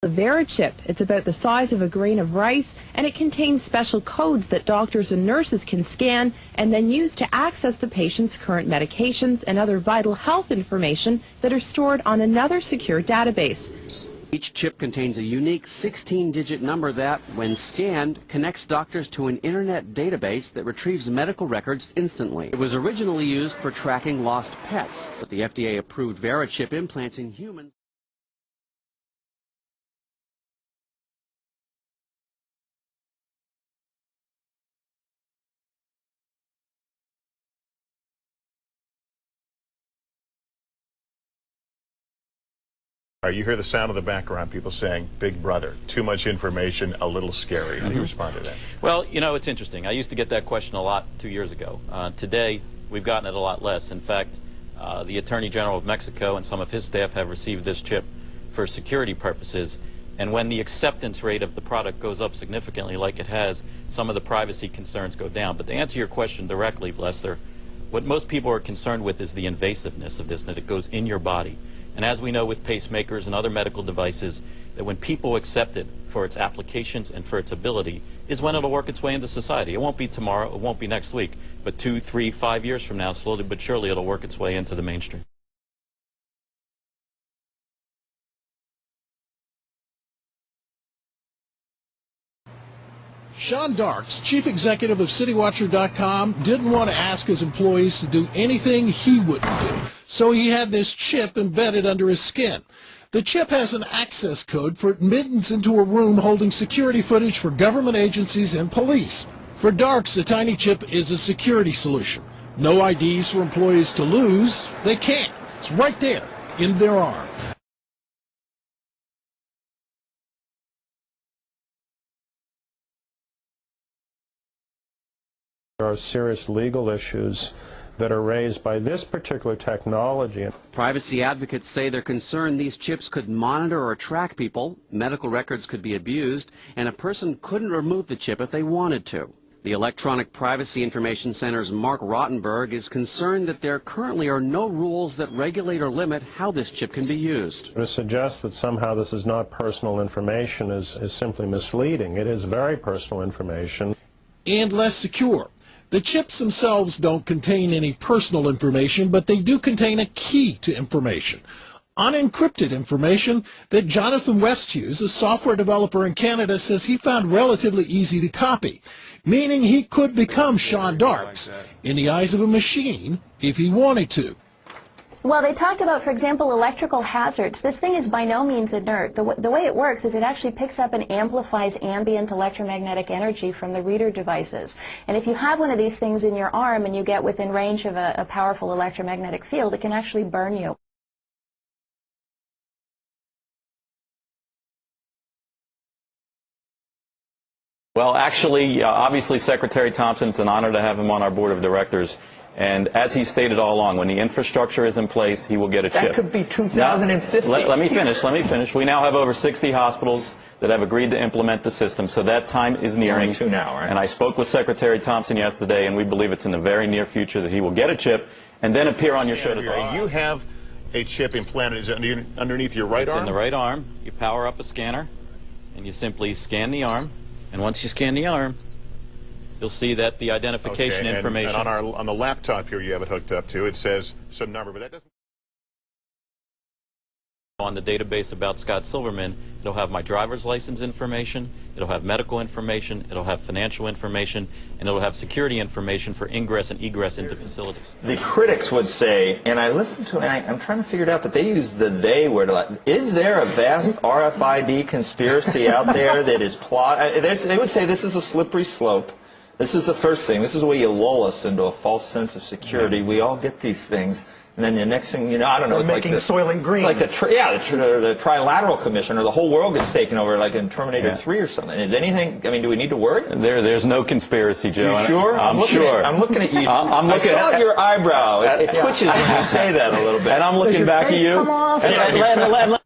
The Verichip. It's about the size of a grain of rice, and it contains special codes that doctors and nurses can scan and then use to access the patient's current medications and other vital health information that are stored on another secure database. Each chip contains a unique 16-digit number that, when scanned, connects doctors to an internet database that retrieves medical records instantly. It was originally used for tracking lost pets, but the FDA-approved Verichip implants in humans. You hear the sound of the background, people saying, "Big brother, too much information, a little scary." How do you respond to that? Well, you know, it's interesting. I used to get that question a lot 2 years ago. Today, we've gotten it a lot less. In fact, the Attorney General of Mexico and some of his staff have received this chip for security purposes. And when the acceptance rate of the product goes up significantly, like it has, some of the privacy concerns go down. But to answer your question directly, Lester, what most people are concerned with is the invasiveness of this, that it goes in your body. And as we know with pacemakers and other medical devices, that when people accept it for its applications and for its ability is when it'll work its way into society. It won't be tomorrow, it won't be next week, but 2, 3, 5 years from now, slowly but surely it'll work its way into the mainstream. Sean Darks, chief executive of CityWatcher.com, didn't want to ask his employees to do anything he wouldn't do, so he had this chip embedded under his skin. The chip has an access code for admittance into a room holding security footage for government agencies and police. For Darks, the tiny chip is a security solution. No IDs for employees to lose. They can't. It's right there in their arm. There are serious legal issues that are raised by this particular technology. Privacy advocates say they're concerned these chips could monitor or track people, medical records could be abused, and a person couldn't remove the chip if they wanted to. The Electronic Privacy Information Center's Mark Rottenberg is concerned that there currently are no rules that regulate or limit how this chip can be used. To suggest that somehow this is not personal information is simply misleading. It is very personal information. And less secure. The chips themselves don't contain any personal information, but they do contain a key to information. Unencrypted information that Jonathan Westhughes, a software developer in Canada, says he found relatively easy to copy, meaning he could become Sean Darks in the eyes of a machine if he wanted to. Well, they talked about, for example, electrical hazards. This thing is by no means inert. The way it works is it actually picks up and amplifies ambient electromagnetic energy from the reader devices. And if you have one of these things in your arm and you get within range of a powerful electromagnetic field, it can actually burn you. Well, actually, obviously, Secretary Thompson, it's an honor to have him on our board of directors. And as he stated all along, when the infrastructure is in place, he will get a chip. That could be 2050. Let me finish. We now have over 60 hospitals that have agreed to implement the system, so that time is nearing. Now, right? And I spoke with Secretary Thompson yesterday, and we believe it's in the very near future that he will get a chip and then appear on your show today. You have a chip implanted. Is it underneath your right arm? It's in the right arm. You power up a scanner, and you simply scan the arm. And once you scan the arm, you'll see that the identification information. And on the laptop here you have it hooked up to, it says some number, but that doesn't. On the database about Scott Silverman, it'll have my driver's license information, it'll have medical information, it'll have financial information, and it'll have security information for ingress and egress into facilities. The critics would say, and I listened to it, and I'm trying to figure it out, but they use the "they" word. Is there a vast RFID conspiracy out there that is they would say this is a slippery slope. This is the first thing. This is where you lull us into a false sense of security. We all get these things. And then the next thing you know, I don't know, it's making like Soylent Green. Like the Trilateral Commission, or the whole world gets taken over, like in Terminator 3 or something. Is anything? I mean, do we need to worry? There's no conspiracy, Joe. You sure? I'm sure. I'm looking at you. I'm looking at your eyebrow. It twitches when you say that a little bit. And I'm looking back at you. Come off.